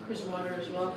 There's water as well.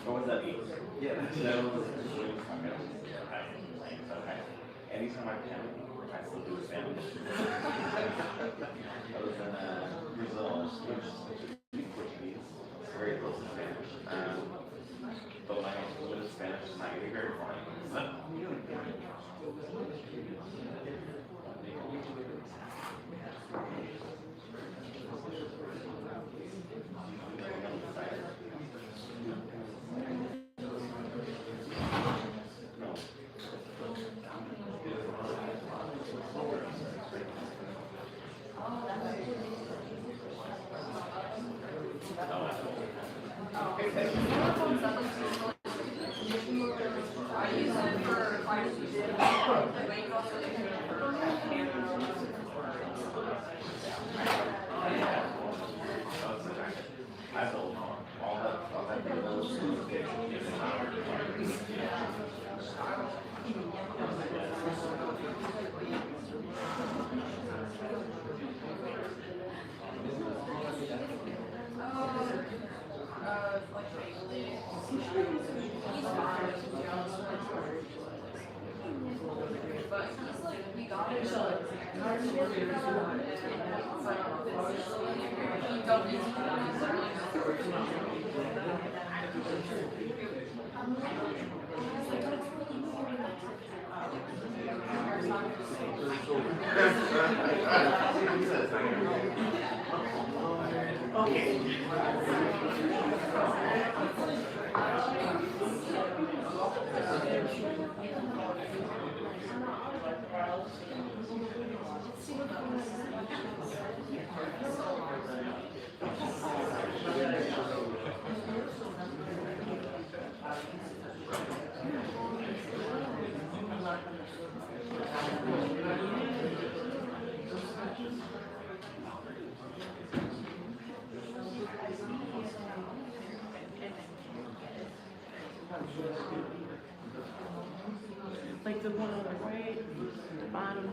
What was that mean? Yeah, that was anytime I can, I still do Spanish. I was in Brazil, which is Portuguese, very close to Spanish. But my fluent Spanish is not going to be very fluent. Like the one on the right, the bottom.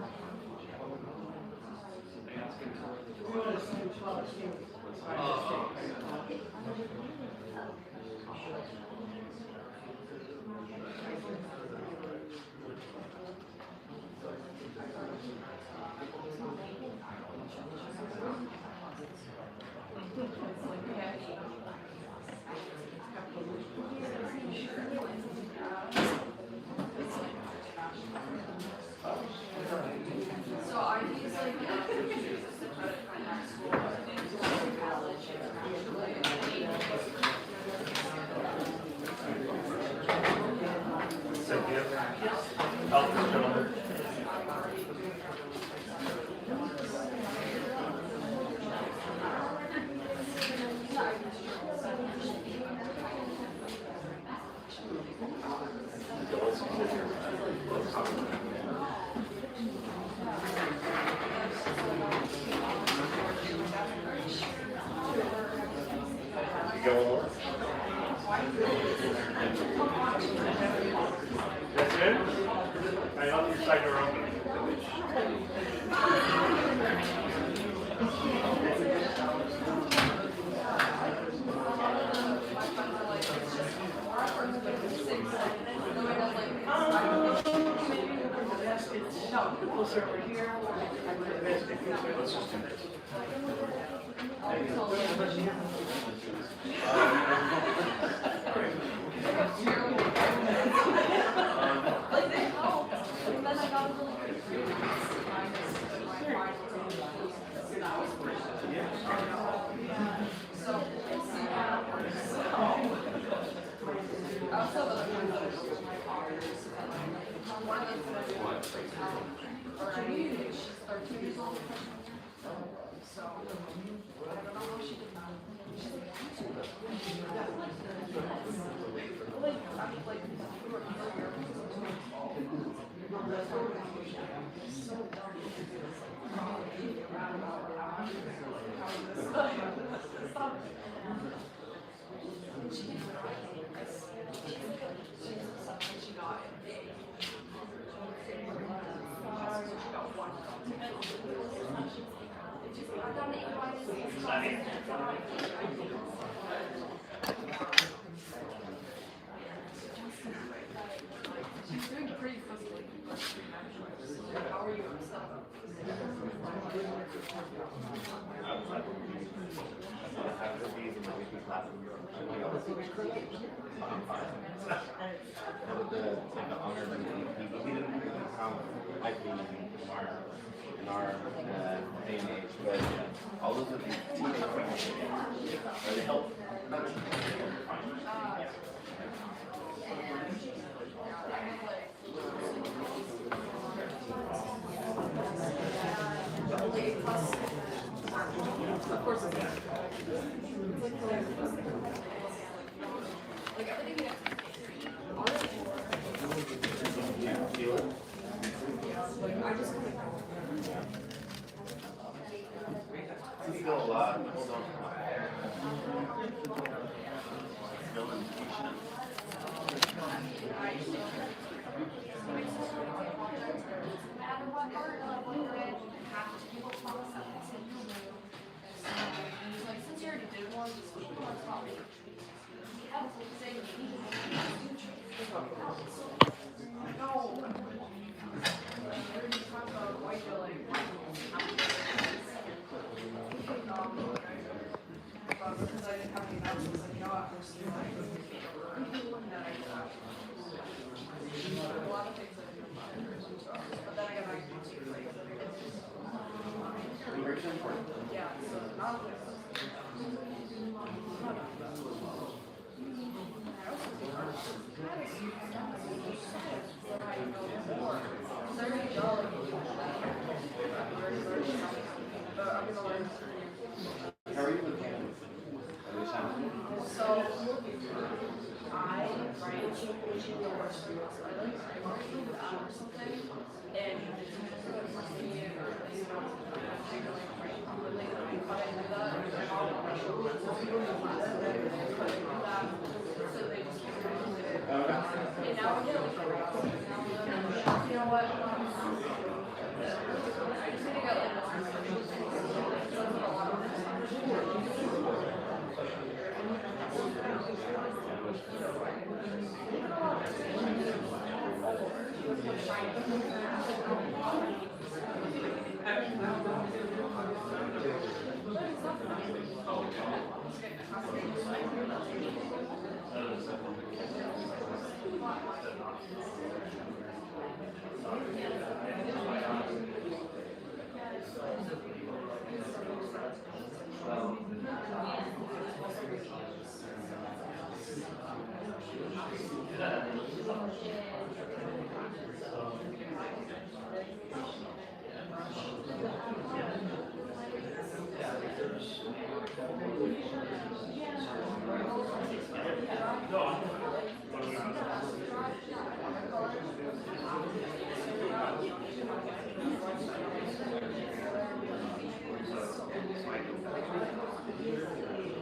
So I use like Thank you. Help this gentleman. You going more? That's it? I on your side door open. Closer over here. Let's just do this. she's doing pretty quickly. How are you? In our day and age, but all those of these teenage women, or they help. Of course it's not. Like everything you have to Feel it? like I just You feel a lot, people don't. Feeling Since you already did one, just switch one spot. Because I didn't have any bounces, and you know, after school, I was a lot of things I didn't know. But then I got back to two like, yeah, so not like. How are you with Canada? So, I write the worst for us. I like marketing that or something, and and now we're getting you know what? I just need to get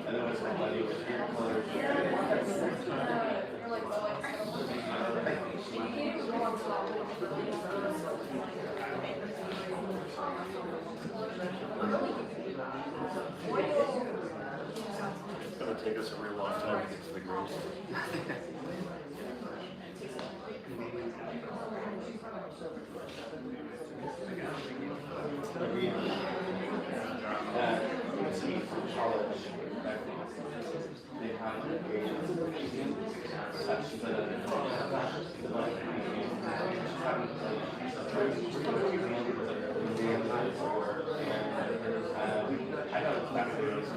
And then what's my buddy with your color? It's gonna take us a real long time to get to the grade. See, college, they have a grade such that I don't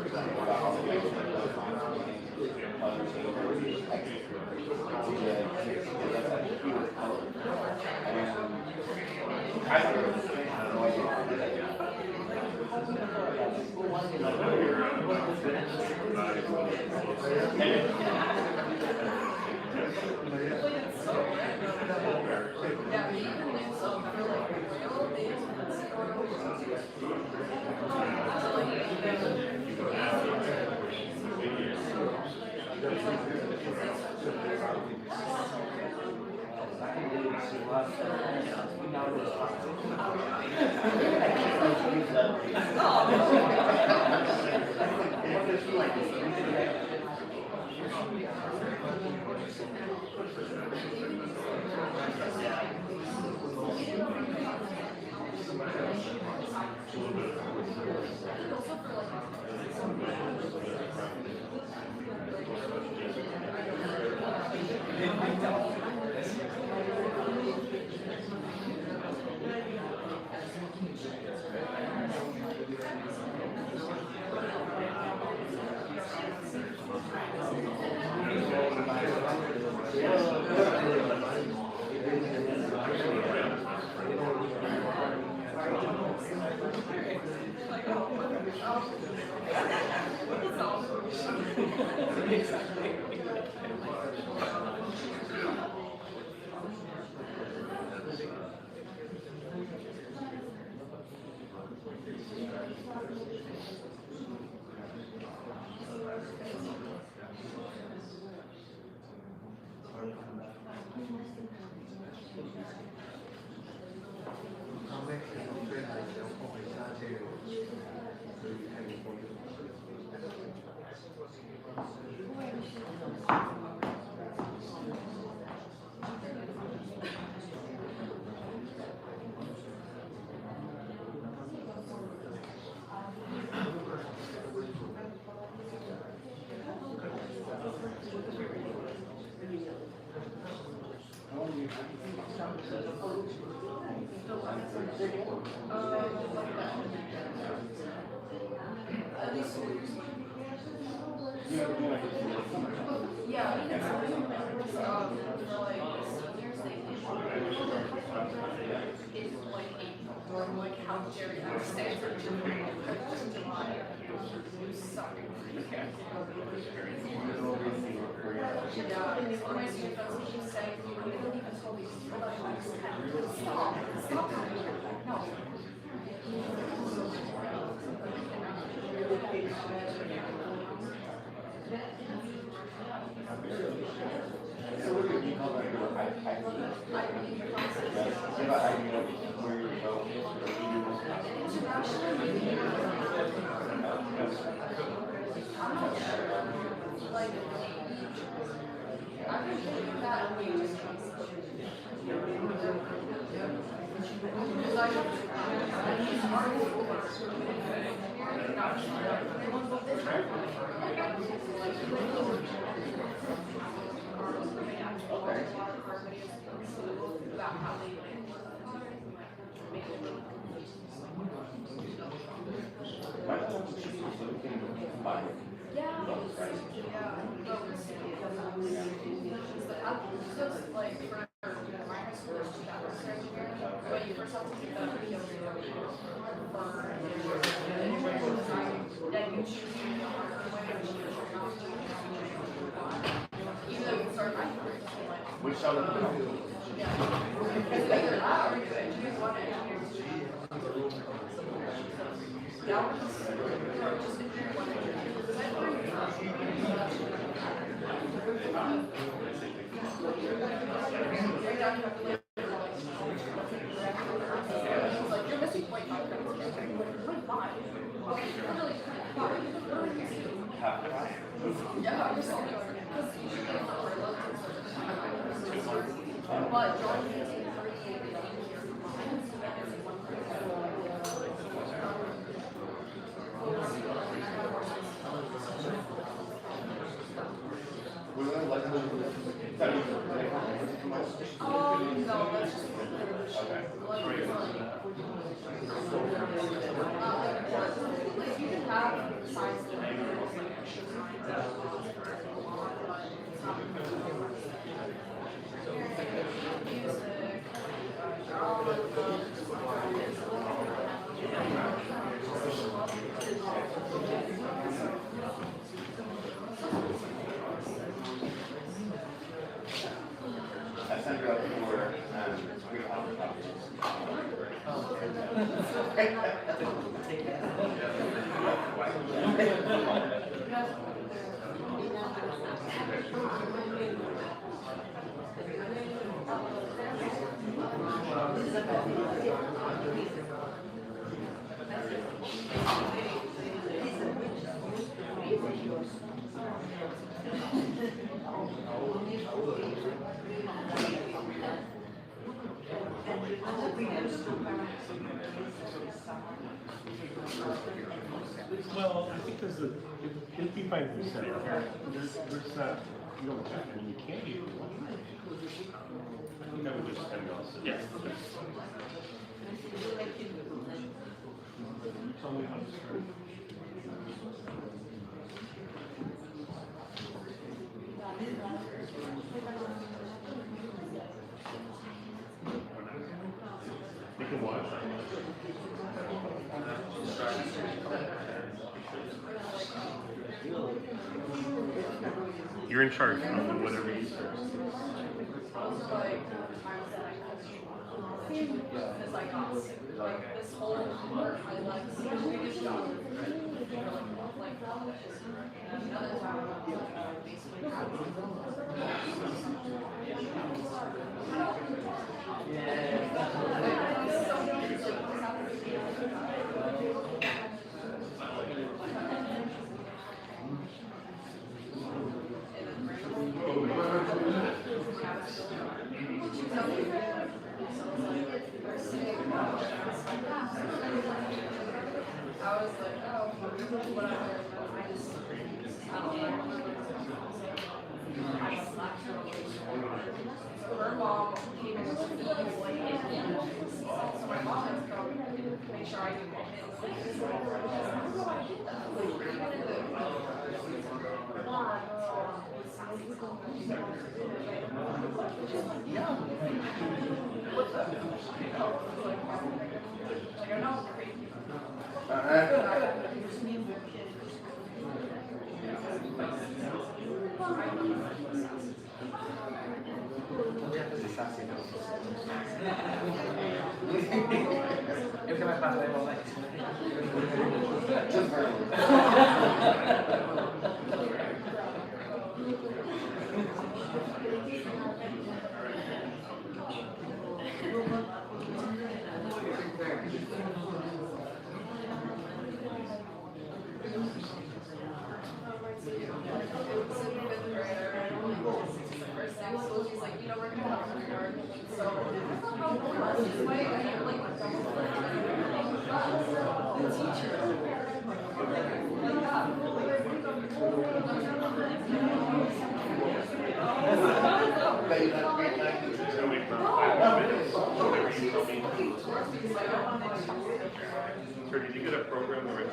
exactly about all the ways that those I thought it was strange. I don't know why you did that. At least 4 years. Yeah, I mean, it's like, for like the seniors, they is like like how geriatric stands are doing. Sorry. Yeah, it's one of my senior friends was just saying, we didn't even tell me, stop, stop. No. So what do you call that? Where you go? Like, I've been thinking that because I have these articles about how they yeah, just like for my high school is 2000 but you first have to take that video for that you choose even though you start my career Which side of the yeah. It's either that or you choose one engineering stream. That was just one engineering. Like you're missing 0.5 yeah, you're still doing it because you should get for but John can take 38 no, that's just like you can have science I sent you up for Well, I think there's a, it'd be 5%. There's not, you don't have, I mean, you can't eat it. I think that would just kind of, yes. Tell me how to start. You can watch. You're in charge of whatever you say. because I got sick. Like this whole work, I like Swedish job. Like and another time basically I was like, oh, whatever. I just, I don't know. I slapped her. So her mom came in with the so my mom is sure I can walk Yo que me pasé de momento. Just verbally. She's like, you know, we're gonna have a yard. So, how it was this way, I had like a double the teacher. So wait for 5 minutes. So you tell me. Sir, did you get a program where it?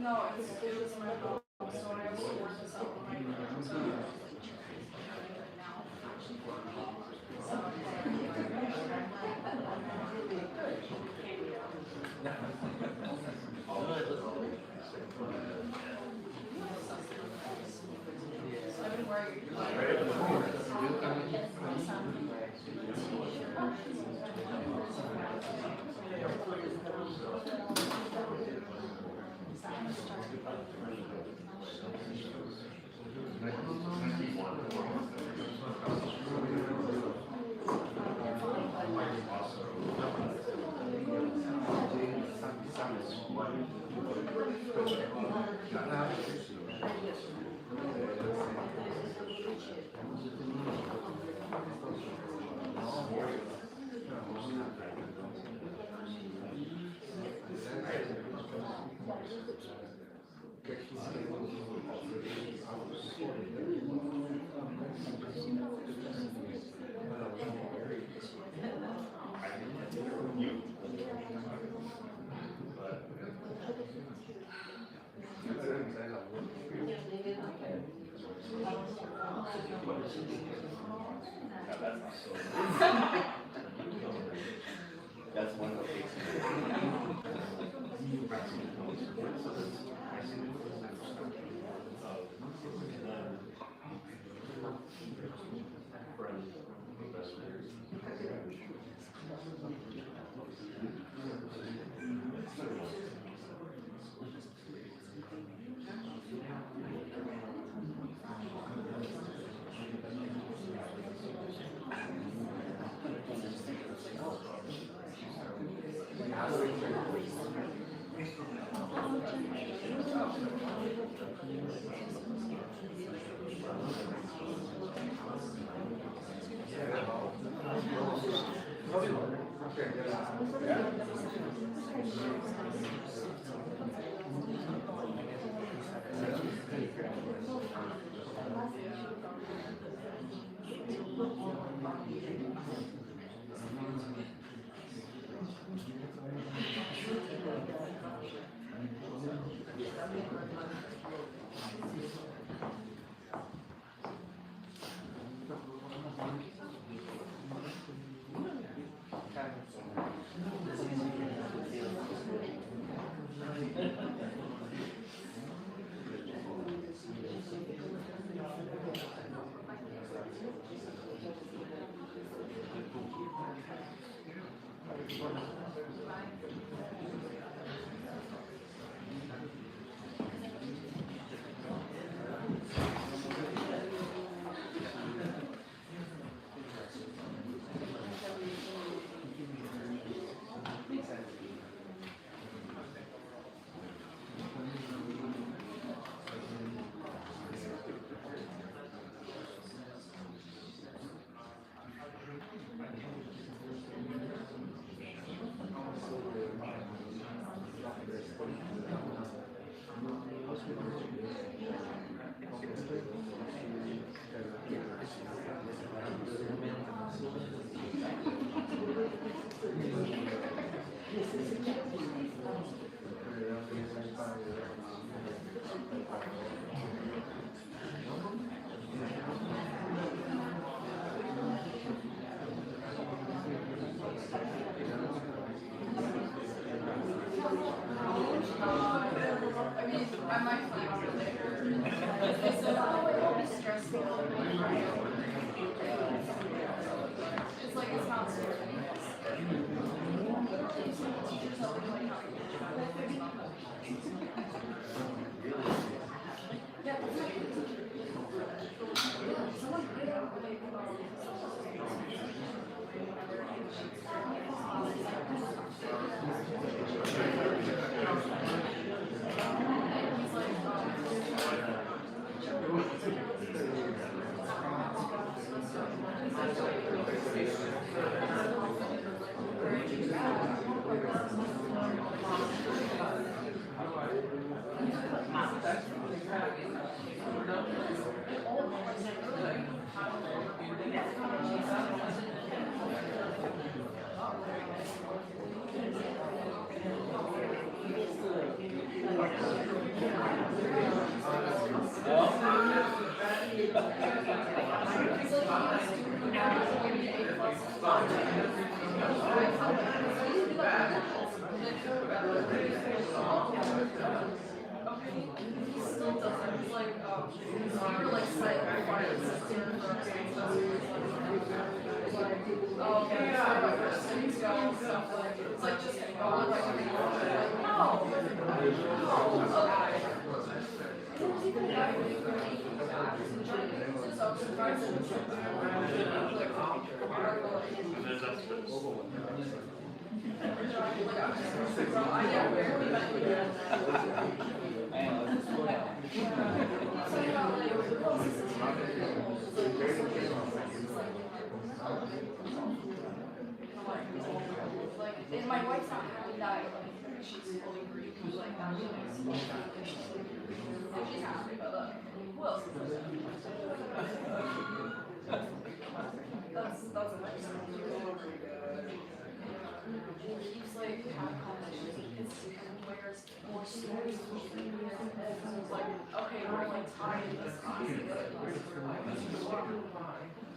No, it was my fault. So I was to work this out with my I've been worried. That's one of the things. I might plan on it later. They said, oh, it won't be stressful. It's like, it's not stressful. Teachers help me like how to get and my wife's not happy that she's fully Greek, like that she's happy, but who else? That's a nice one. He's like having conversations and wears more stories. It's like, okay, we're like tying this class together.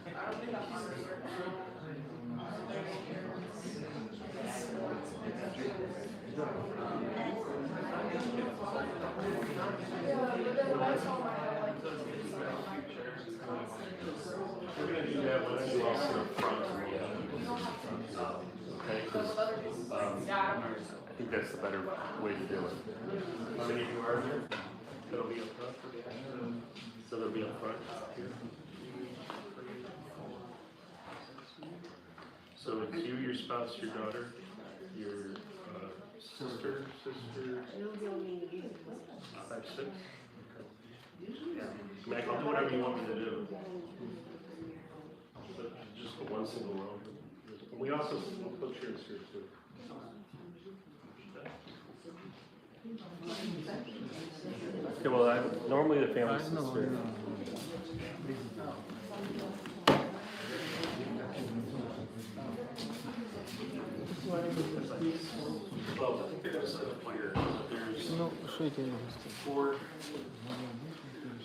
I don't think that's We're gonna do that once you all sit up front. Okay, 'cause, I think that's the better way to do it. How many of you are there? That'll be up front? So they'll be up front here. So it's you, your spouse, your daughter, your sister, 5, 6? Okay. Mac, I'll do whatever you want me to do. But just put one single row. We also will put chairs here too. Okay, well, normally the family sits here. Well, I think they're gonna set up here. There's four.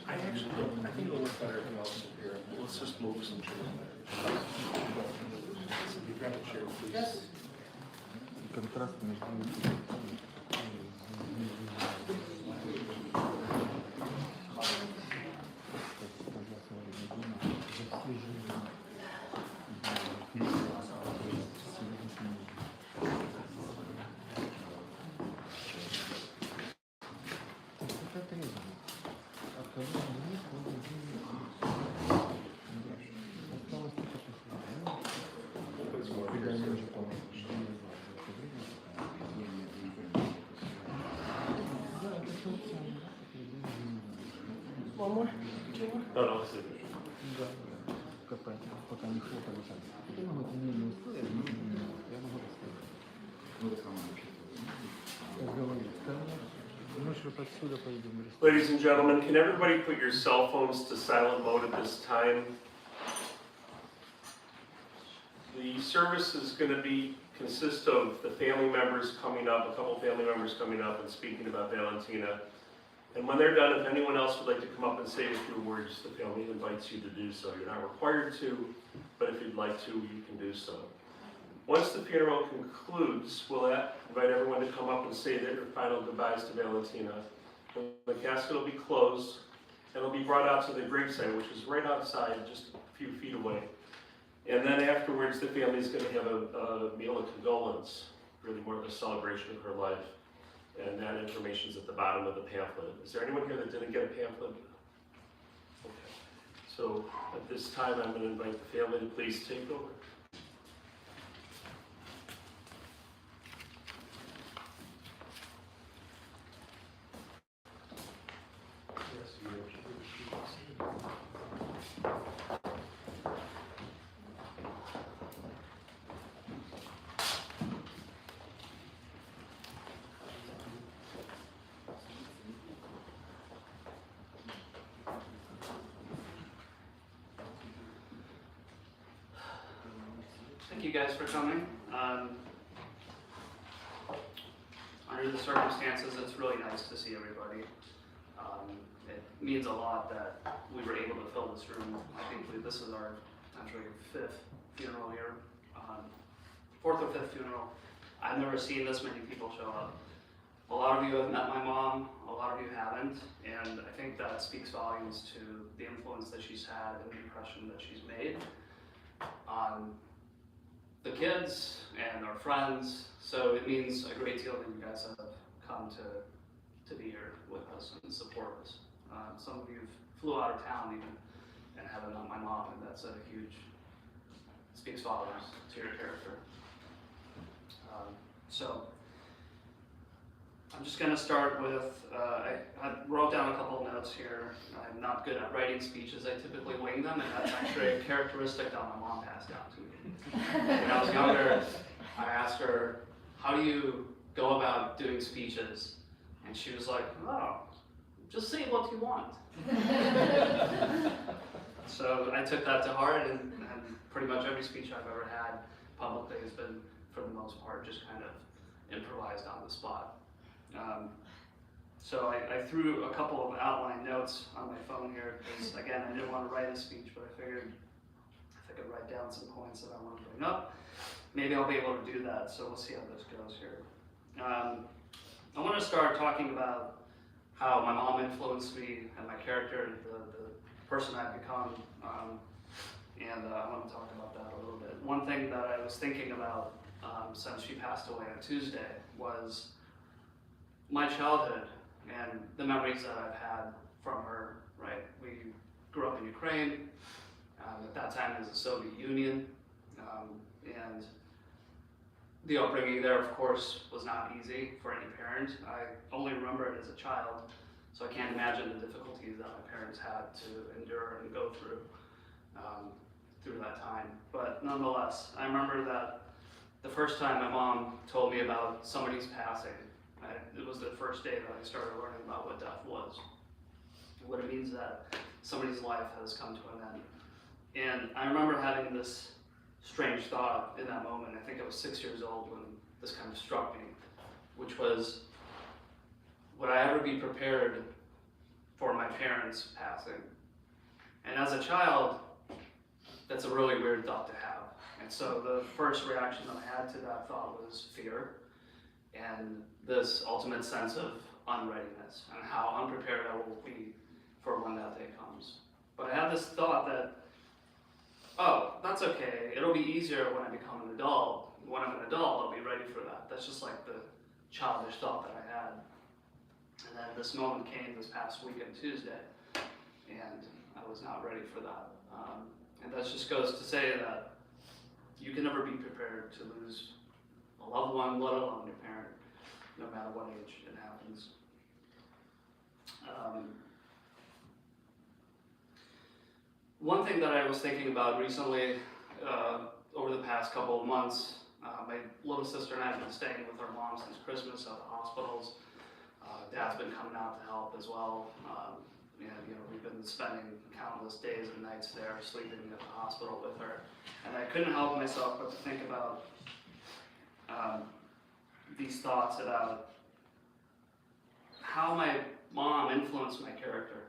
I think it'll work better if we all sit here. Let's just move some chairs. You grab a chair, please. Контраст между ними. One more? Two more? No, it's Да, копать, пока не хлопали так. Я могу это не история, я могу рассказать. Разговаривать. Ночью отсюда поедем. Ladies and gentlemen, can everybody put your cell phones to silent mode at this time? The service is going to consist of the family members coming up, a couple family members coming up and speaking about Valentina. And when they're done, if anyone else would like to come up and say a few words, the family invites you to do so. You're not required to, but if you'd like to, you can do so. Once the funeral concludes, we'll invite everyone to come up and say their final goodbyes to Valentina. The casket will be closed, and it'll be brought out to the gravesite, which is right outside, just a few feet away. And then afterwards, the family's gonna have a meal of condolence, really more of a celebration of her life. And that information's at the bottom of the pamphlet. Is there anyone here that didn't get a pamphlet? Okay. So at this time, I'm gonna invite the family to please take over. Thank you guys for coming. Under the circumstances, it's really nice to see everybody. It means a lot that we were able to fill this room. I think this is our potentially fifth funeral here, fourth or fifth funeral. I've never seen this many people show up. A lot of you have met my mom, a lot of you haven't, and I think that speaks volumes to the influence that she's had and the impression that she's made on the kids and our friends. So it means a great deal that you guys have come to be here with us and support us. Some of you flew out of town even and haven't met my mom, and that's a huge, speaks volumes to your character. So I'm just gonna start with, I wrote down a couple of notes here. I'm not good at writing speeches, I typically wing them, and that's actually a characteristic that my mom passed down to me. When I was younger, I asked her, how do you go about doing speeches? And she was like, oh, just say what you want. So I took that to heart, and pretty much every speech I've ever had publicly has been, for the most part, just kind of improvised on the spot. So I threw a couple of outline notes on my phone here, because again, I didn't want to write a speech, but I figured if I could write down some points that I want to bring up, maybe I'll be able to do that. So we'll see how this goes here. I want to start talking about how my mom influenced me and my character, the person I've become, and I want to talk about that a little bit. One thing that I was thinking about since she passed away on Tuesday was my childhood and the memories that I've had from her, right? We grew up in Ukraine, at that time it was the Soviet Union, and the upbringing there, of course, was not easy for any parent. I only remember it as a child, so I can't imagine the difficulties that my parents had to endure and go through that time. But nonetheless, I remember that the first time my mom told me about somebody's passing, it was the first day that I started learning about what death was, what it means that somebody's life has come to an end. And I remember having this strange thought in that moment. I think I was 6 years old when this kind of struck me, which was, would I ever be prepared for my parents passing? And as a child, that's a really weird thought to have. And so the first reaction that I had to that thought was fear, and this ultimate sense of unreadiness and how unprepared I will be for when that day comes. But I had this thought that, oh, that's okay. It'll be easier when I become an adult. When I'm an adult, I'll be ready for that. That's just like the childish thought that I had. And then this moment came this past weekend, Tuesday, and I was not ready for that. And that just goes to say that you can never be prepared to lose a loved one, let alone your parent, no matter what age it happens. One thing that I was thinking about recently, over the past couple of months, my little sister and I have been staying with our mom since Christmas at the hospitals. Dad's been coming out to help as well. And we've been spending countless days and nights there, sleeping at the hospital with her. And I couldn't help myself but to think about these thoughts about how my mom influenced my character.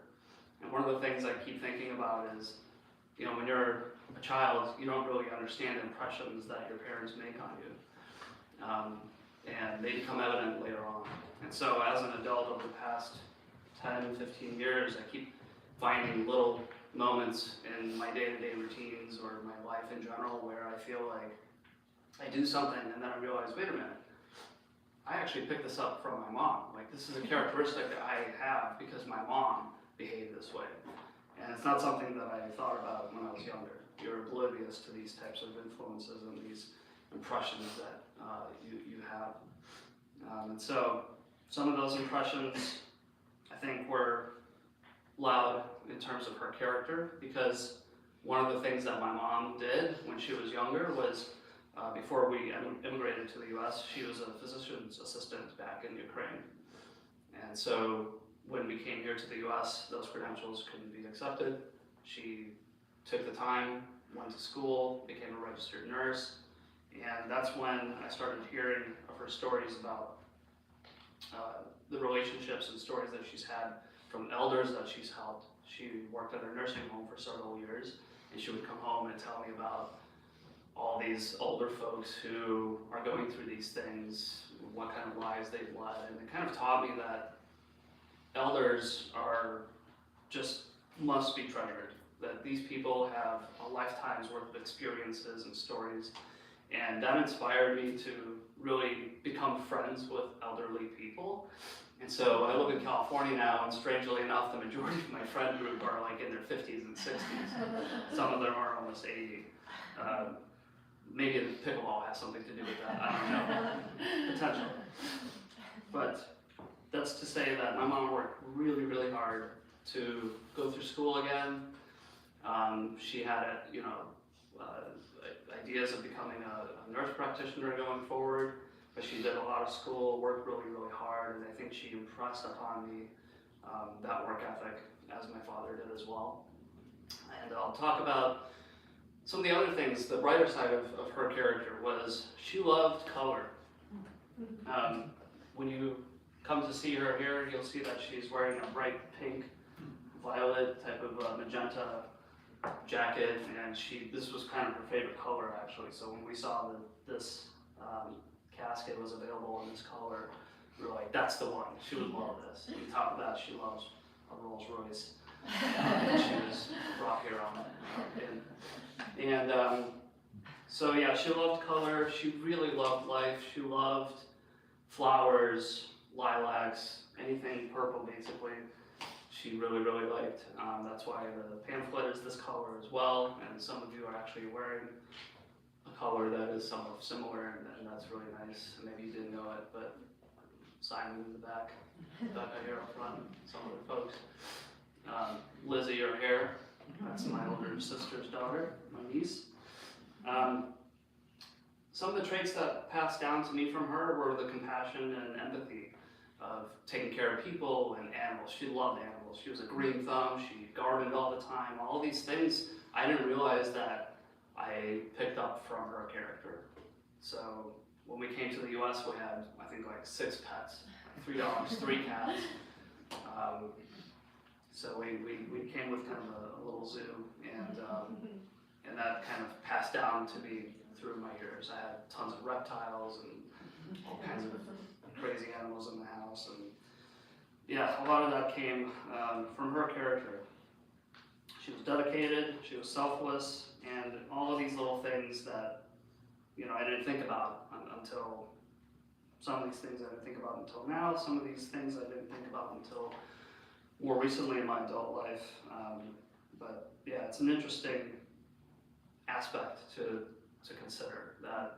And one of the things I keep thinking about is, when you're a child, you don't really understand impressions that your parents make on you. And they become evident later on. And so as an adult over the past 10, 15 years, I keep finding little moments in my day-to-day routines or my life in general where I feel like I do something and then I realize, wait a minute, I actually picked this up from my mom. Like, this is a characteristic that I have because my mom behaved this way. And it's not something that I thought about when I was younger. You're oblivious to these types of influences and these impressions that you have. And so some of those impressions, I think, were loud in terms of her character, because one of the things that my mom did when she was younger was, before we immigrated to the US, she was a physician's assistant back in Ukraine. And so when we came here to the US, those credentials couldn't be accepted. She took the time, went to school, became a registered nurse, and that's when I started hearing of her stories about the relationships and stories that she's had from elders that she's helped. She worked at a nursing home for several years, and she would come home and tell me about all these older folks who are going through these things, what kind of lives they've led, and it kind of taught me that elders are just must be treasured, that these people have a lifetime's worth of experiences and stories, and that inspired me to really become friends with elderly people. And so I live in California now, and strangely enough, the majority of my friend group are like in their 50s and 60s. Some of them are almost 80. Maybe the pickleball has something to do with that, I don't know, potential. But that's to say that my mom worked really, really hard to go through school again. She had, ideas of becoming a nurse practitioner going forward, but she did a lot of school, worked really, really hard, and I think she impressed upon me that work ethic, as my father did as well. And I'll talk about some of the other things. The brighter side of her character was she loved color. When you come to see her here, you'll see that she's wearing a bright pink, violet type of magenta jacket, and this was kind of her favorite color, actually. So when we saw that this casket was available in this color, we were like, that's the one. She would love this. On top of that, she loves a Rolls Royce. She was brought here on in. And so yeah, she loved color. She really loved life. She loved flowers, lilacs, anything purple, basically. She really, really liked. That's why the pamphlet is this color as well, and some of you are actually wearing a color that is somewhat similar, and that's really nice. Maybe you didn't know it, but Simon in the back, Becca here up front, some other folks. Lizzie, her hair, that's my older sister's daughter, my niece. Some of the traits that passed down to me from her were the compassion and empathy of taking care of people and animals. She loved animals. She was a green thumb. She gardened all the time. All these things I didn't realize that I picked up from her character. So when we came to the US, we had, I think, like 6 pets, like 3 dogs, 3 cats. So we came with kind of a little zoo, and that kind of passed down to me through my years. I had tons of reptiles and all kinds of crazy animals in the house, and yeah, a lot of that came from her character. She was dedicated, she was selfless, and all of these little things that, I didn't think about until, some of these things I didn't think about until now, some of these things I didn't think about until more recently in my adult life. But yeah, it's an interesting aspect to consider that,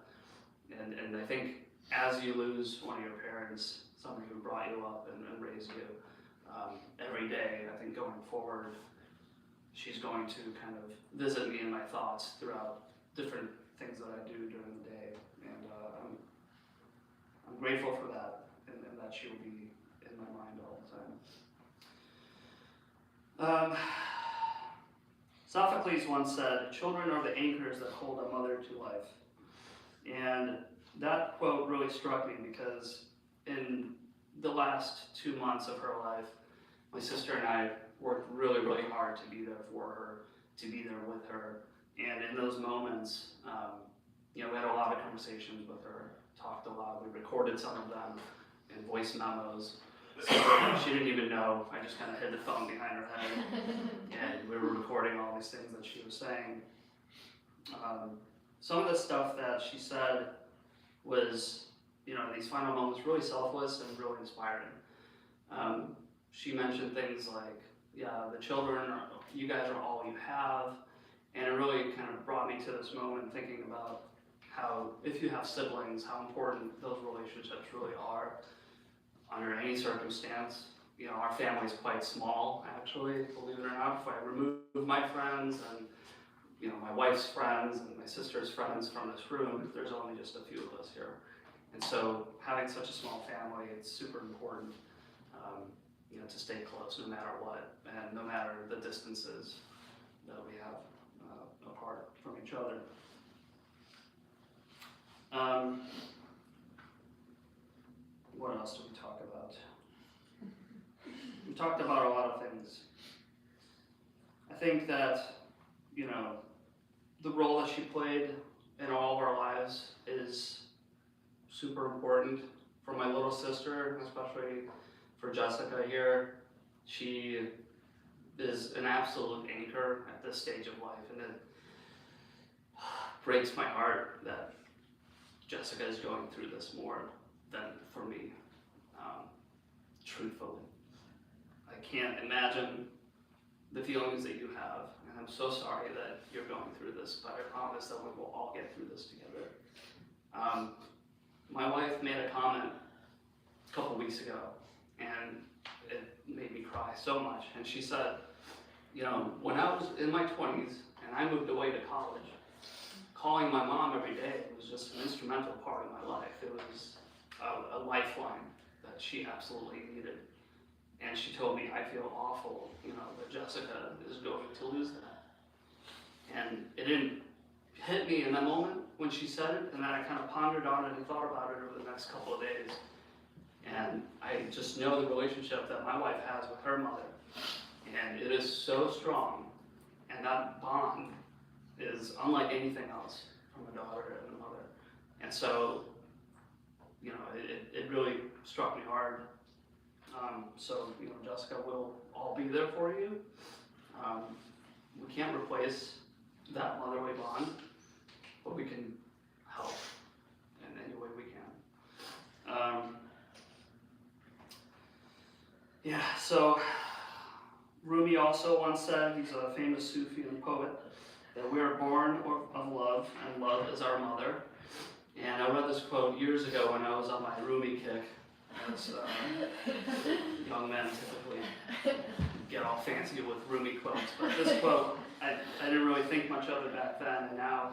and I think as you lose one of your parents, somebody who brought you up and raised you, every day, I think going forward, she's going to kind of visit me in my thoughts throughout different things that I do during the day, and I'm grateful for that, and that she will be in my mind all the time. Sophocles once said, "Children are the anchors that hold a mother to life." And that quote really struck me because in the last 2 months of her life, my sister and I worked really, really hard to be there for her, to be there with her. And in those moments, we had a lot of conversations with her, talked a lot. We recorded some of them in voice memos. So she didn't even know. I just kind of hid the phone behind her head, and we were recording all these things that she was saying. Some of the stuff that she said was, these final moments really selfless and really inspiring. She mentioned things like, yeah, the children, you guys are all you have. And it really kind of brought me to this moment thinking about how, if you have siblings, how important those relationships really are under any circumstance. Our family's quite small, actually, believe it or not. If I remove my friends and, my wife's friends and my sister's friends from this room, there's only just a few of us here. And so having such a small family, it's super important, to stay close no matter what, and no matter the distances that we have apart from each other. What else did we talk about? We talked about a lot of things. I think that, the role that she played in all of our lives is super important. For my little sister, especially for Jessica here, she is an absolute anchor at this stage of life, and it breaks my heart that Jessica is going through this more than for me, truthfully. I can't imagine the feelings that you have, and I'm so sorry that you're going through this, but I promise that we will all get through this together. My wife made a comment a couple weeks ago, and it made me cry so much. And she said, when I was in my 20s and I moved away to college, calling my mom every day was just an instrumental part of my life. It was a lifeline that she absolutely needed. And she told me, I feel awful, that Jessica is going to lose that. And it didn't hit me in that moment when she said it, and then I kind of pondered on it and thought about it over the next couple of days. And I just know the relationship that my wife has with her mother. And it is so strong, and that bond is unlike anything else from a daughter and a mother. And so, it really struck me hard. So, Jessica, will all be there for you. We can't replace that motherly bond, but we can help in any way we can. So Rumi also once said, he's a famous Sufi and poet, that we are born of love, and love is our mother. And I read this quote years ago when I was on my Rumi kick. As young men typically get all fancy with Rumi quotes, but this quote, I didn't really think much of it back then, and now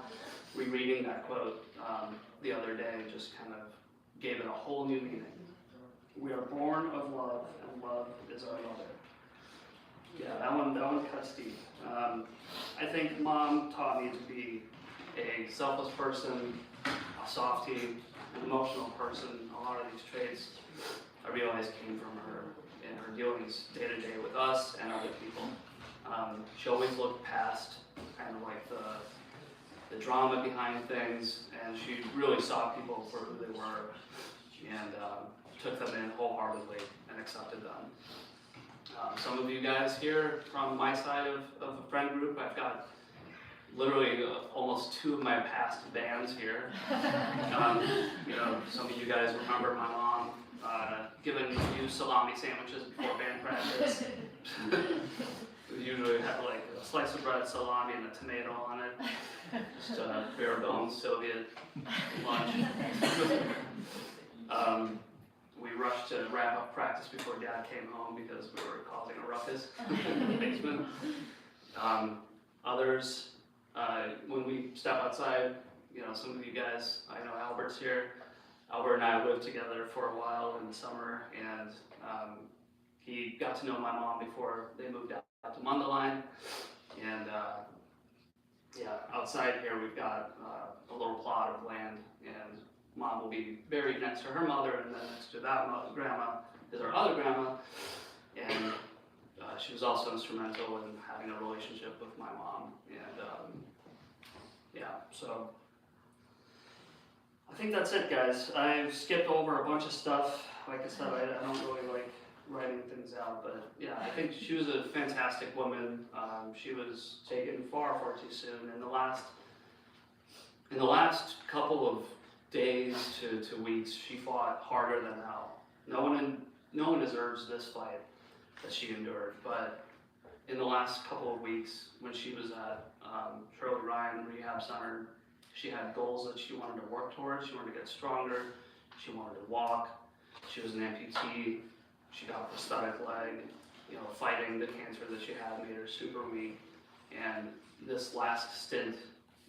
rereading that quote the other day just kind of gave it a whole new meaning. We are born of love, and love is our mother. Yeah, that one cuts deep. I think Mom taught me to be a selfless person, a softie, an emotional person. A lot of these traits I realized came from her in her dealings day to day with us and other people. She always looked past kind of like the drama behind things, and she really saw people for who they were, and took them in wholeheartedly and accepted them. Some of you guys here from my side of the friend group, I've got literally almost 2 of my past bands here. Some of you guys remember my mom giving you salami sandwiches before band practice. We usually have like a slice of bread, salami, and a tomato on it. Just a bare bones Soviet lunch. We rushed to wrap up practice before Dad came home because we were causing a ruckus in the basement. Others, when we step outside, some of you guys, I know Albert's here. Albert and I lived together for a while in the summer, and he got to know my mom before they moved out to Mundelein. And outside here we've got a little plot of land, and Mom will be buried next to her mother, and then next to that grandma is our other grandma. And she was also instrumental in having a relationship with my mom. And so I think that's it, guys. I've skipped over a bunch of stuff. Like I said, I don't really like writing things out. But yeah, I think she was a fantastic woman. She was taken far, far too soon. In the last couple of days to weeks, she fought harder than hell. No one deserves this fight that she endured. But in the last couple of weeks, when she was at Shirley Ryan Rehab Center, she had goals that she wanted to work towards. She wanted to get stronger. She wanted to walk. She was an amputee. She got a prosthetic leg. You know, fighting the cancer that she had made her super weak. And this last stint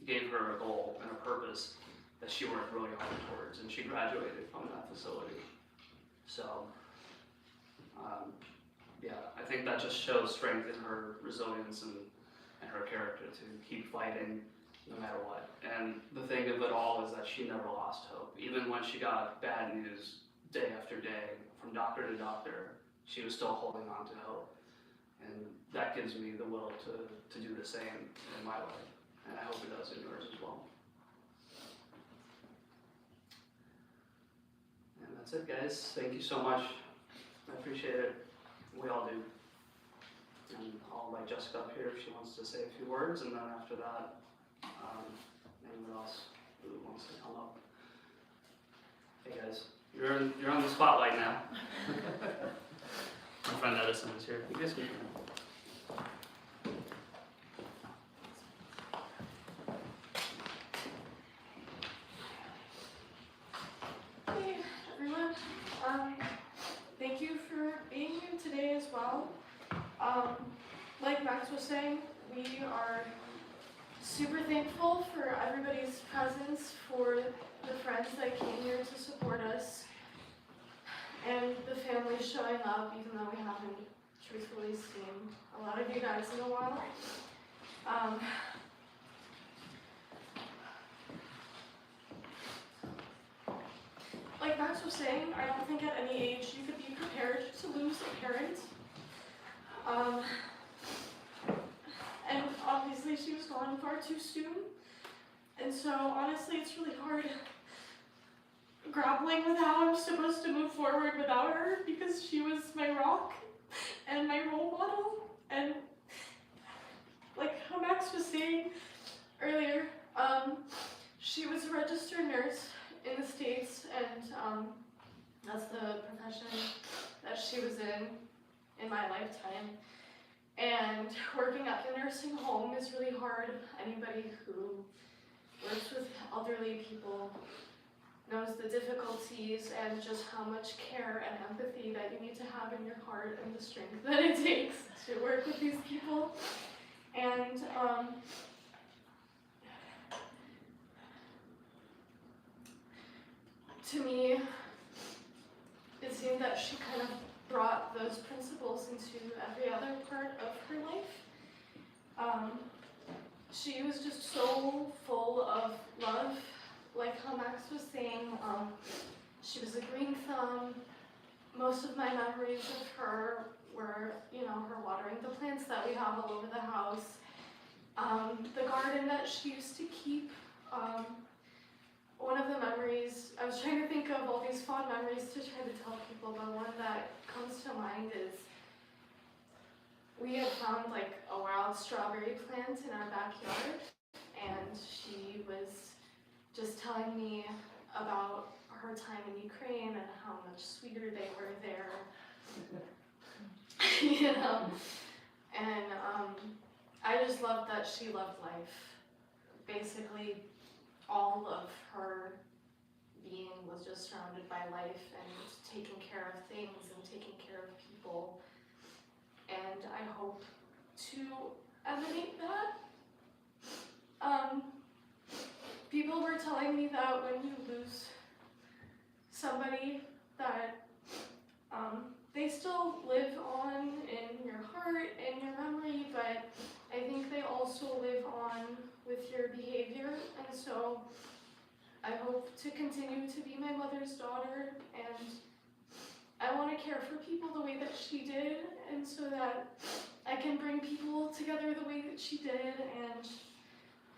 gave her a goal and a purpose that she worked really hard towards, and she graduated from that facility. So, yeah, I think that just shows strength in her resilience and her character to keep fighting no matter what. And the thing of it all is that she never lost hope. Even when she got bad news day after day, from doctor to doctor, she was still holding on to hope. And that gives me the will to do the same in my life. And I hope it does in yours as well. And that's it, guys. Thank you so much. I appreciate it. We all do. And I'll invite Jessica up here if she wants to say a few words, and then after that, anyone else who wants to come up. Hey guys, you're on the spotlight now. My friend Edison is here. You guys can come. Hey everyone, thank you for being here today as well. Like Max was saying, we are super thankful for everybody's presence, for the friends that came here to support us, and the family showing up, even though we haven't truthfully seen a lot of you guys in a while. Like Max was saying, I don't think at any age you could be prepared to lose a parent. And obviously she was gone far too soon. And so honestly, it's really hard grappling with how I'm supposed to move forward without her, because she was my rock and my role model. And like how Max was saying earlier, she was a registered nurse in the States, and that's the profession that she was in my lifetime. And working at the nursing home is really hard. Anybody who works with elderly people knows the difficulties and just how much care and empathy that you need to have in your heart, and the strength that it takes to work with these people. And to me, it seemed that she kind of brought those principles into every other part of her life. She was just so full of love. Like how Max was saying, she was a green thumb. Most of my memories of her were, her watering the plants that we have all over the house. The garden that she used to keep. One of the memories, I was trying to think of all these fond memories to try to tell people, but one that comes to mind is we had found like a wild strawberry plant in our backyard, and she was just telling me about her time in Ukraine and how much sweeter they were there. And I just loved that she loved life. Basically, all of her being was just surrounded by life and taking care of things and taking care of people. And I hope to emanate that. People were telling me that when you lose somebody, that they still live on in your heart and your memory, but I think they also live on with your behavior. And so I hope to continue to be my mother's daughter, and I want to care for people the way that she did, and so that I can bring people together the way that she did and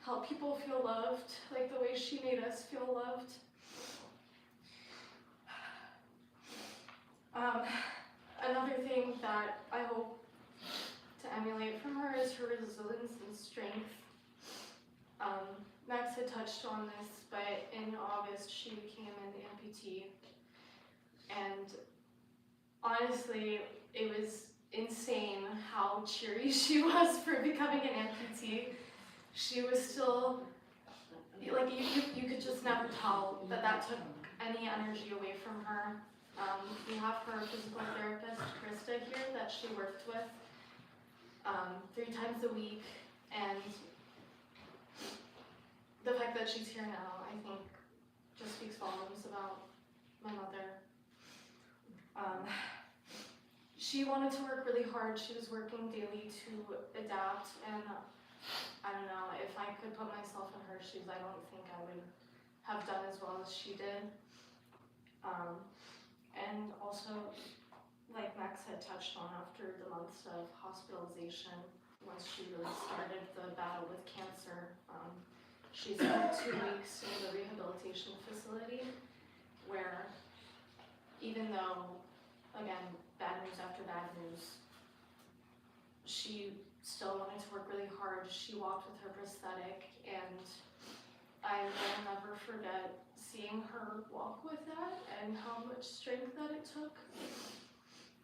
help people feel loved like the way she made us feel loved. Another her resilience and strength. Max had touched on this, but in August she became an amputee. And honestly, it was insane how cheery she was for becoming an amputee. She was still, like, you could just never tell that took any energy away from her. We have her physical therapist, Krista, here that she worked with 3 times a week, and the fact that she's here now, I think, just speaks volumes about my mother. She wanted to work really hard. She was working daily to adapt, and I don't know, if I could put myself in her shoes, I don't think I would have done as well as she did. And also, like Max had touched on, after the months of hospitalization, once she really started the battle with cancer, she spent 2 weeks in the rehabilitation facility, where even though, again, bad news after bad news, she still wanted to work really hard. She walked with her prosthetic, and I will never forget seeing her walk with that and how much strength that it took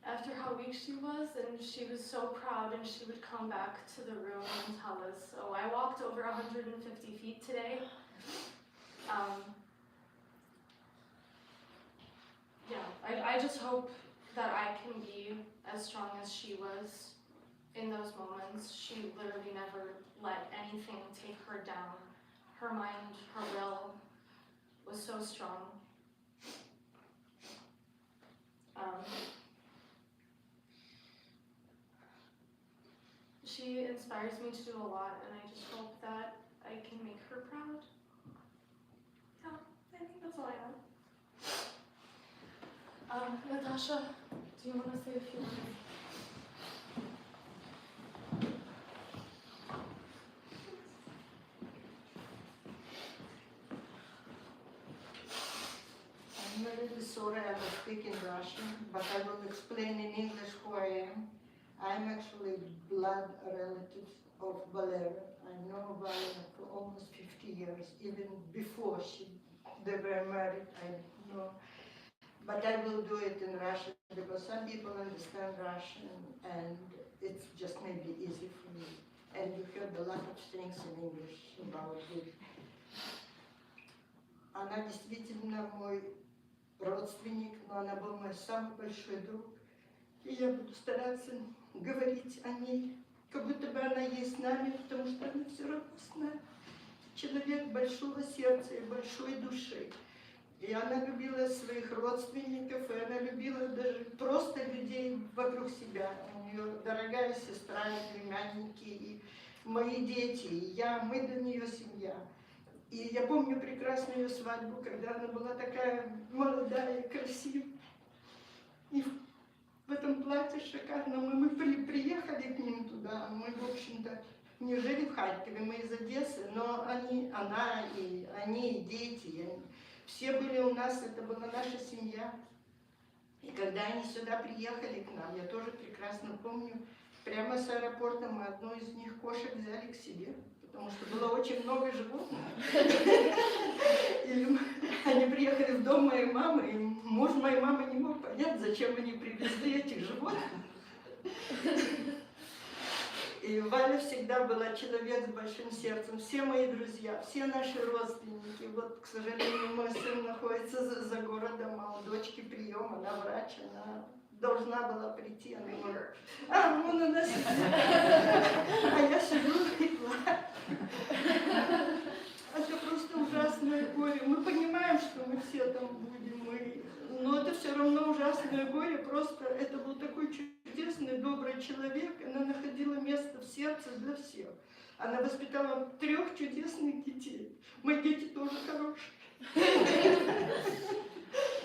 after how weak she was. And she was so proud, and she would come back to the room and tell us, oh, I walked over 150 feet today. I just hope that I can be as strong as she was in those moments. She literally never let anything take her down. Her mind, her will was so strong. She inspires me to do a lot, and I just hope that I can make her proud. Yeah, I think that's all I have. Natasha, do you want to say a few words? I'm really sorry I will speak in Russian, but I will explain in English who I am. I'm actually blood relative of Valeria. I know Valeria for almost 50 years, even before they were married, I know. But I will do it in Russian because some people understand Russian and it's just maybe easy for me. And you heard a lot of things in English about it. Она действительно мой родственник, но она был мой самый большой друг. И я буду стараться говорить о ней, как будто бы она есть с нами, потому что она все равно с нами. Человек большого сердца и большой души. И она любила своих родственников, и она любила даже просто людей вокруг себя. У нее дорогая сестра, и племянники, и мои дети, и я, мы для нее семья. И я помню прекрасно ее свадьбу, когда она была такая молодая, красивая. И в этом платье шикарном мы приехали к ним туда. Мы, в общем-то, не жили в Харькове, мы из Одессы, но она и они, и дети, все были у нас, это была наша семья. И когда они сюда приехали к нам, я тоже прекрасно помню, прямо с аэропорта мы одну из них кошек взяли к себе, потому что было очень много животных. И они приехали в дом моей мамы, и муж моей мамы не мог понять, зачем они привезли этих животных. И Валя всегда была человек с большим сердцем. Все мои друзья, все наши родственники. Вот, к сожалению, мой сын находится за городом, а у дочки прием, она врач, она должна была прийти, она говорит, вон она сидит, а я сижу и плачу. Это просто ужасное горе. Мы понимаем, что мы все там будем, но это все равно ужасное горе. Просто это был такой чудесный, добрый человек. Она находила место в сердце для всех. Она воспитала 3 чудесных детей. Мои дети тоже хорошие.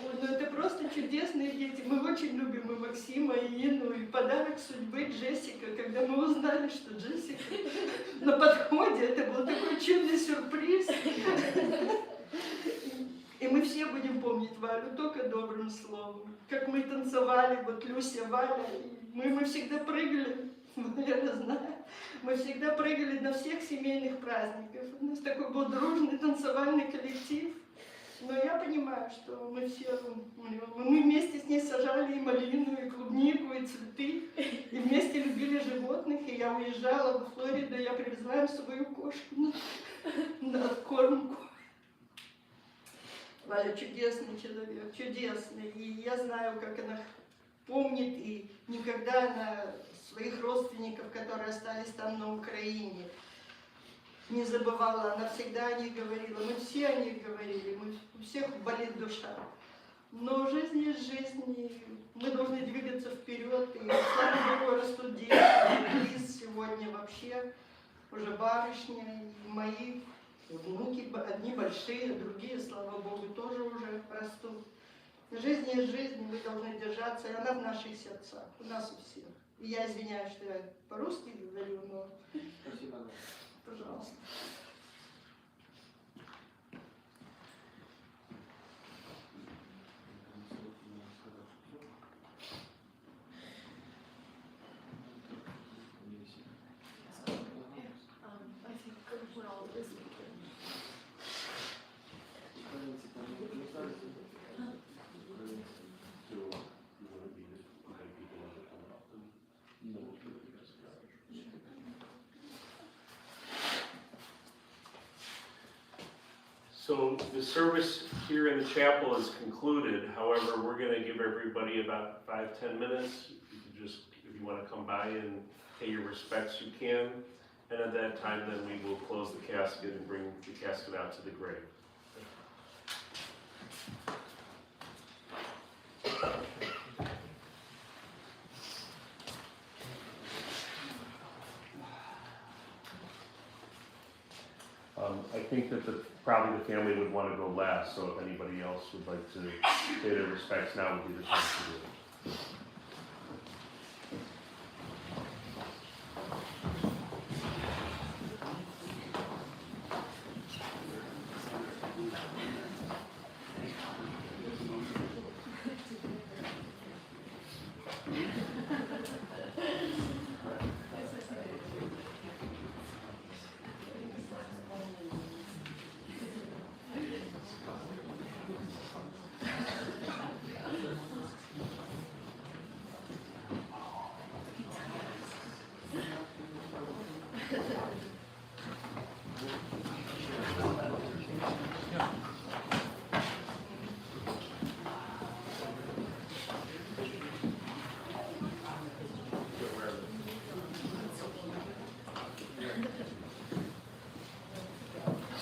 Но это просто чудесные дети. Мы очень любим и Максима, и Инну, и подарок судьбы Джессика. Когда мы узнали, что Джессика на подходе, это был такой чудный сюрприз. И мы все будем помнить Валю только добрым словом. Как мы танцевали, вот Люся, Валя, мы всегда прыгали я знаю. Мы всегда прыгали на всех семейных праздниках. У нас такой был дружный танцевальный коллектив. Но я понимаю, что мы все, мы вместе с ней сажали и малину, и клубнику, и цветы, и вместе любили животных. И я уезжала во Флориду, я привезла им свою кошку на откормку. Валя чудесный человек, чудесный. И я знаю, как она помнит, и никогда она своих родственников, которые остались там на Украине, не забывала. Она всегда о них говорила. Мы все о них говорили, у всех болит душа. Но жизнь есть жизнь, и мы должны двигаться вперед. И слава Богу, растут дети. Лиз сегодня вообще уже барышня, и мои внуки, одни большие, другие, слава Богу, тоже уже растут. Жизнь есть жизнь, мы должны держаться, и она в наших сердцах, у нас у всех. И я извиняюсь, что я по-русски говорю, но... Спасибо. Пожалуйста. So the service here in the chapel is concluded. However, we're going to give everybody about 5-10 minutes. You can just, if you want to come by and pay your respects, you can. And at that time, then we will close the casket and bring the casket out to the grave. I think that probably the family would want to go last, so if anybody else would like to pay their respects, now would be the time to do it.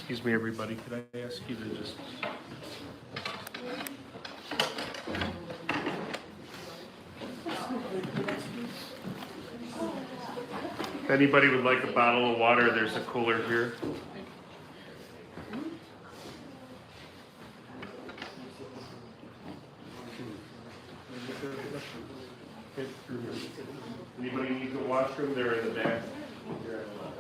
Excuse me, everybody, could I ask you to just... If anybody would like a bottle of water, there's a cooler here. Anybody needs a washroom? They're in the back. Here on the left.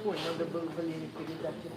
Ой, надо было Галине передать это.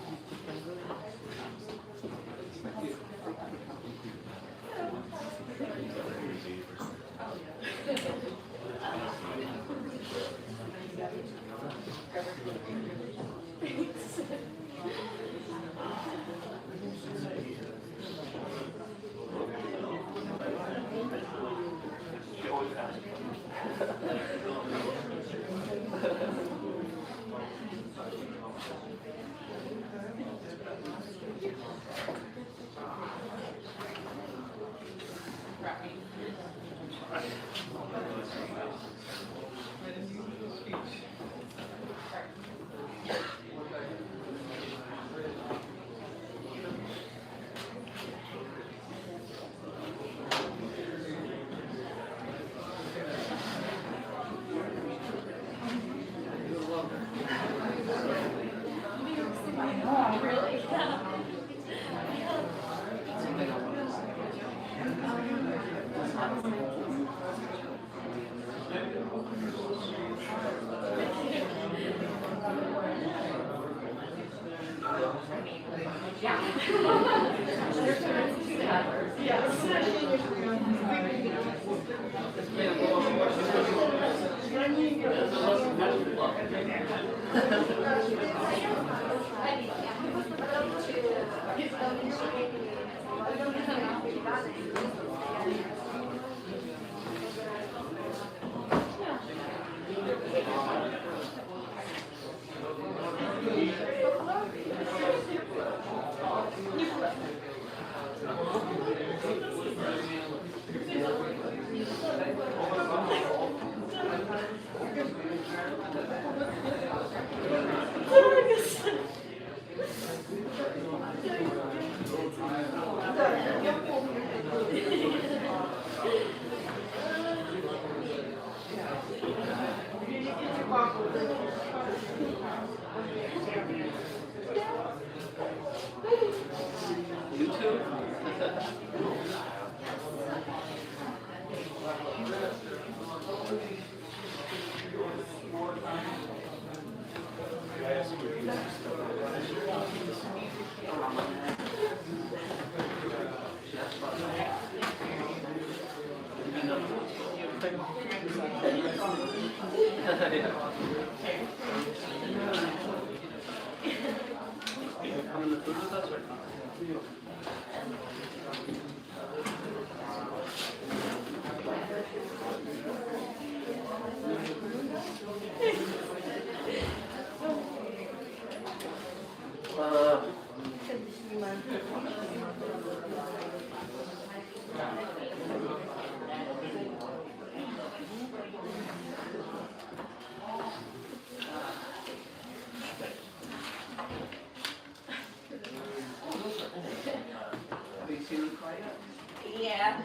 Yeah.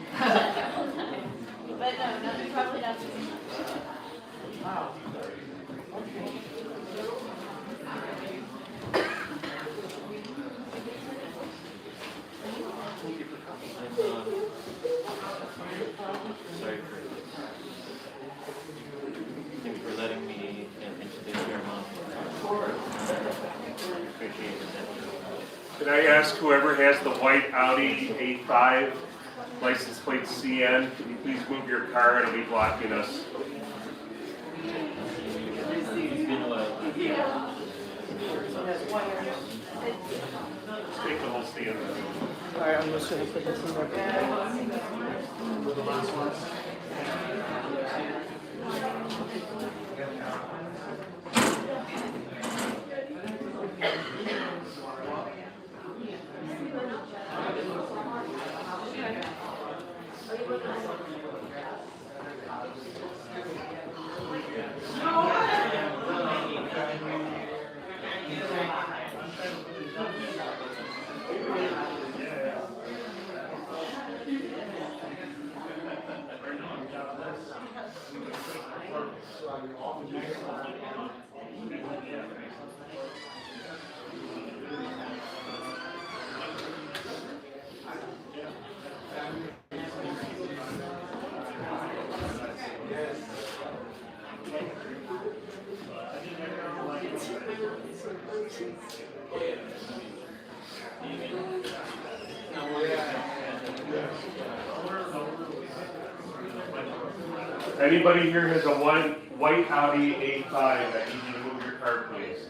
But no, probably not. Wow. Thank you for letting me introduce your mom. Appreciate it. Can I ask whoever has the white Audi A5 license plate CN, can you please move your car? It'll be blocking us. Take the whole stand. Alright, I'm just gonna put this in there. No, Anybody here has a white Audi A5 that needs you to move your car, please?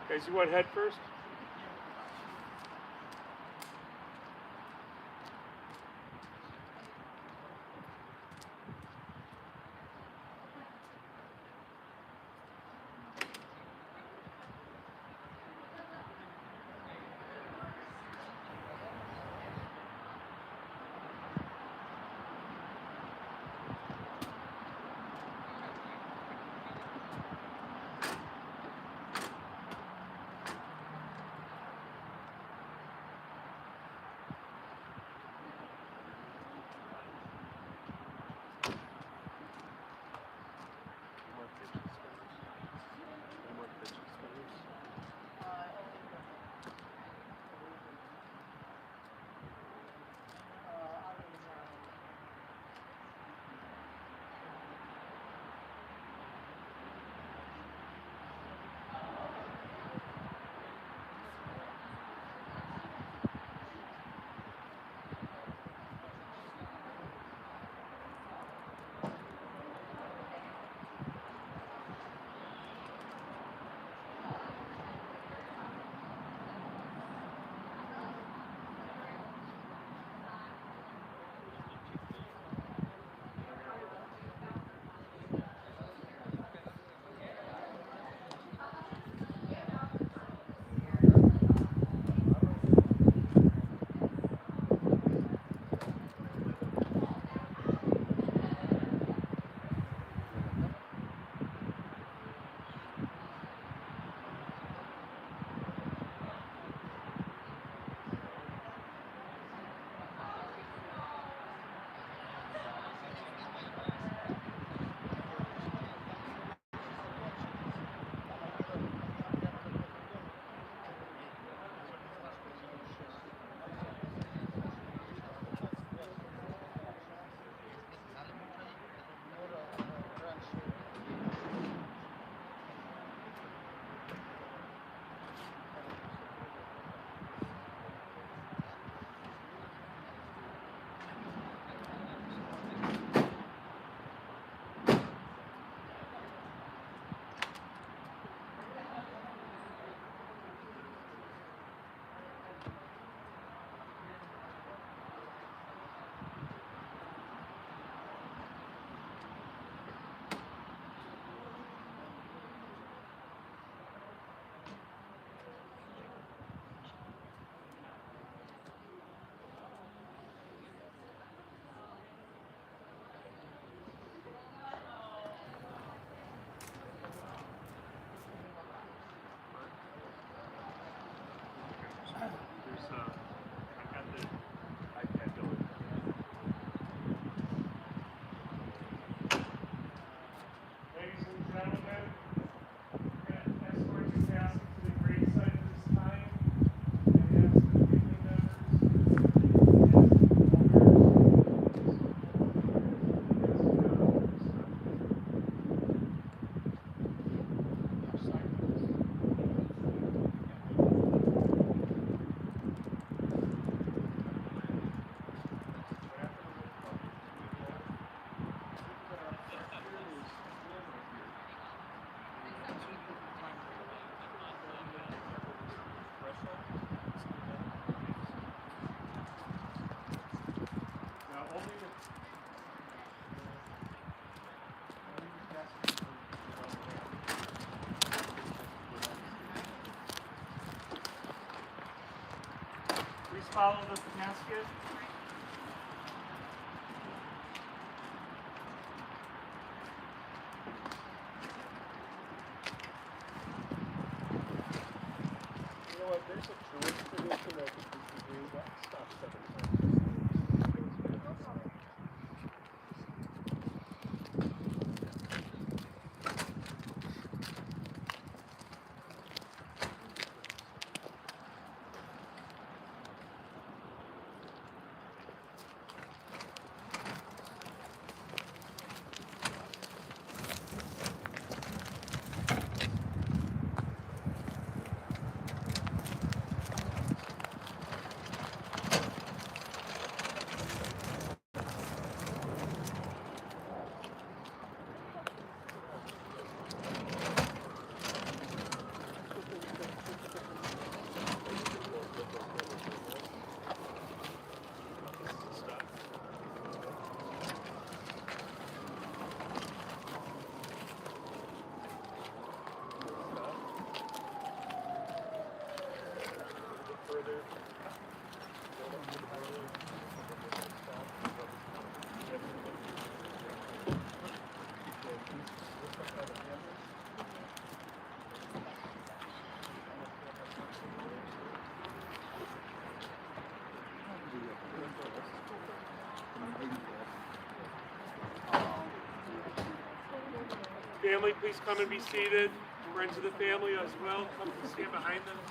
Guys, you want head first? follow the mask yet? You know what, there's a Jewish tradition that we can do that stops 7 times. Family, please come and be seated. Friends of the family as well, come and stand behind the family.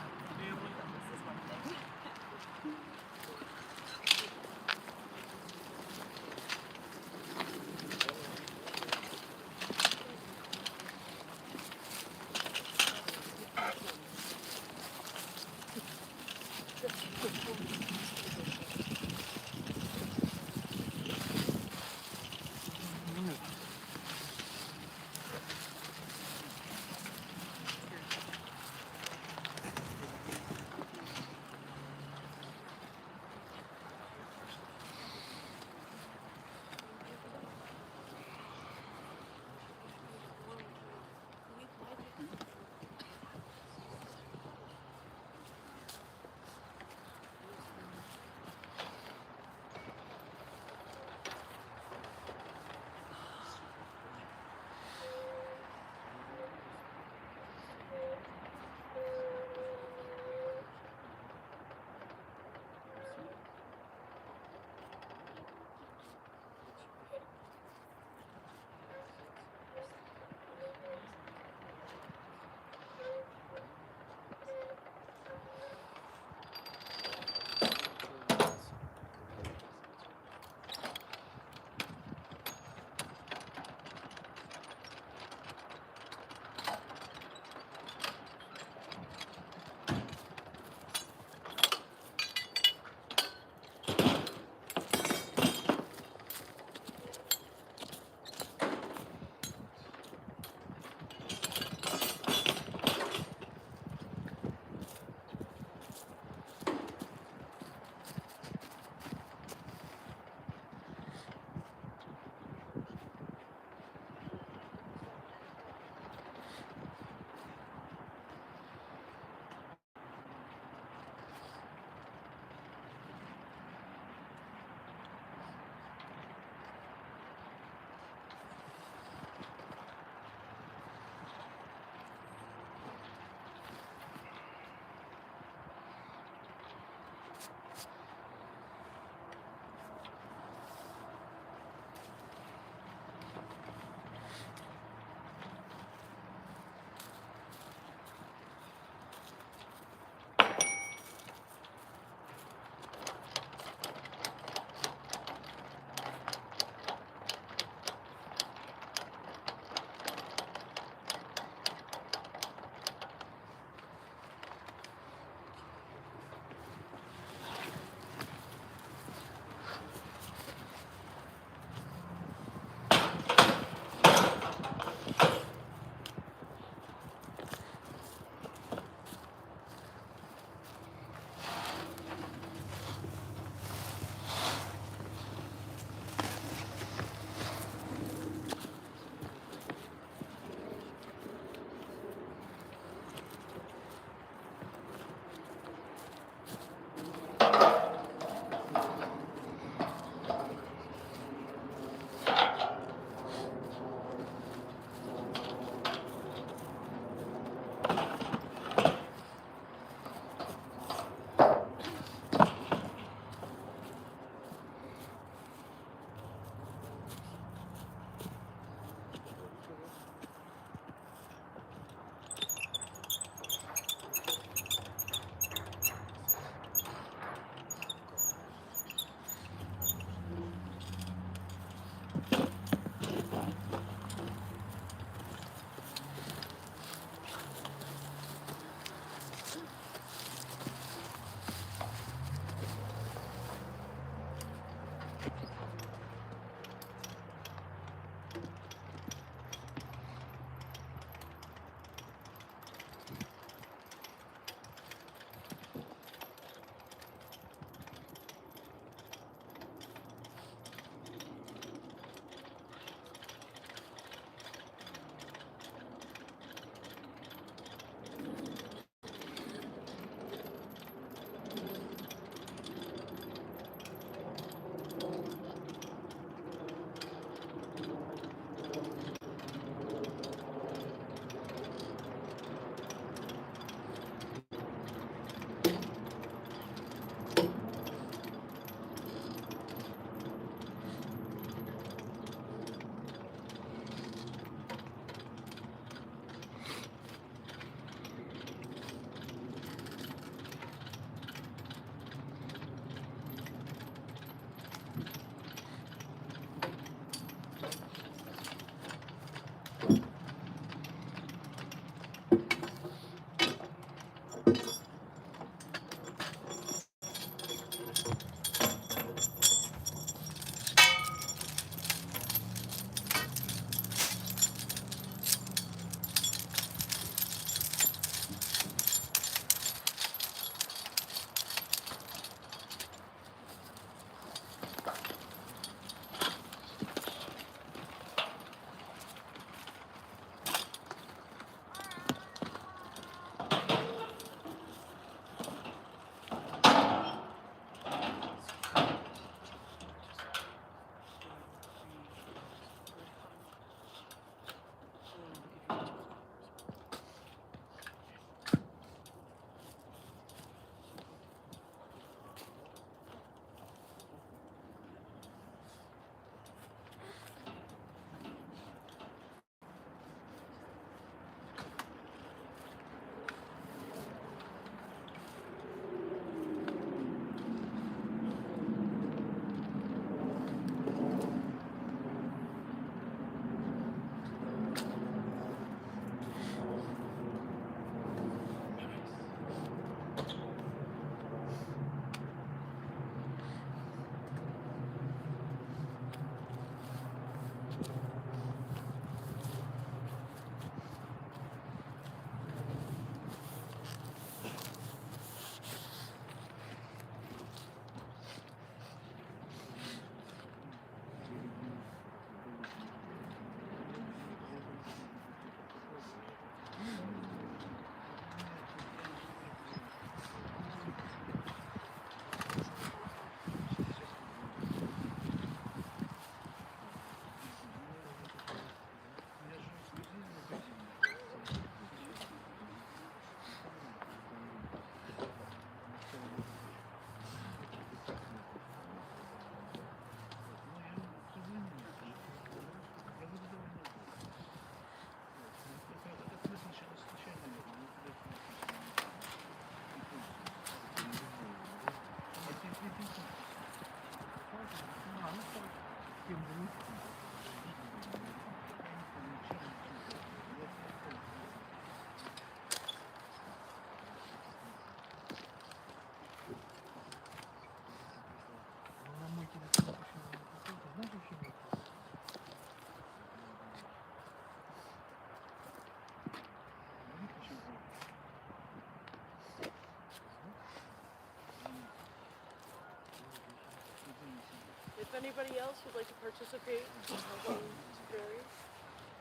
If anybody else would like to participate in helping Barry,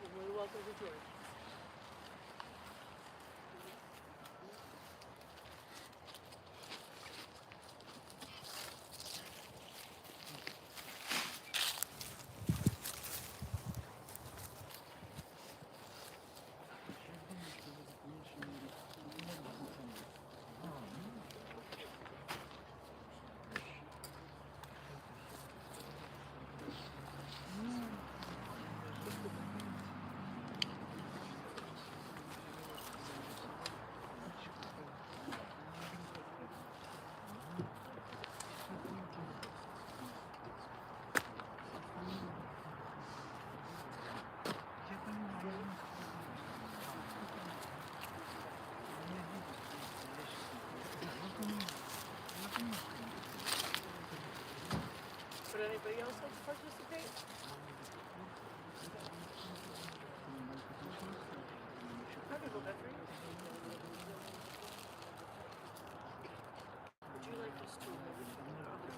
you're really welcome to join. Would anybody else like to participate? I can go back for you. Would you like us to hold it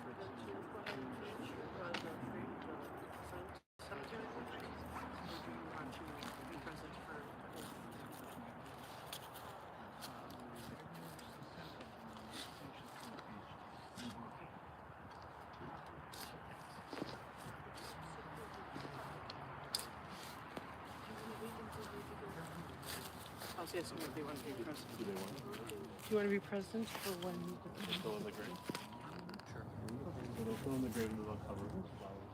for them to go ahead and finish your cemetery functions? Or do you want to be present for I'll see if they want to be present. Do you want to be present for when you Still in the grave? Sure. It'll fill in the grave and they'll cover it with flowers.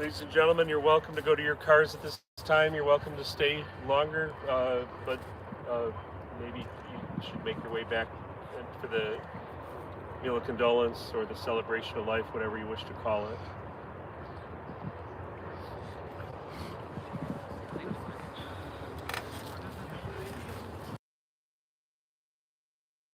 Ladies and gentlemen, you're welcome to go to your cars at this time. You're welcome to stay longer, but maybe you should make your way back for the meal of condolence or the celebration of life, whatever you wish to call it.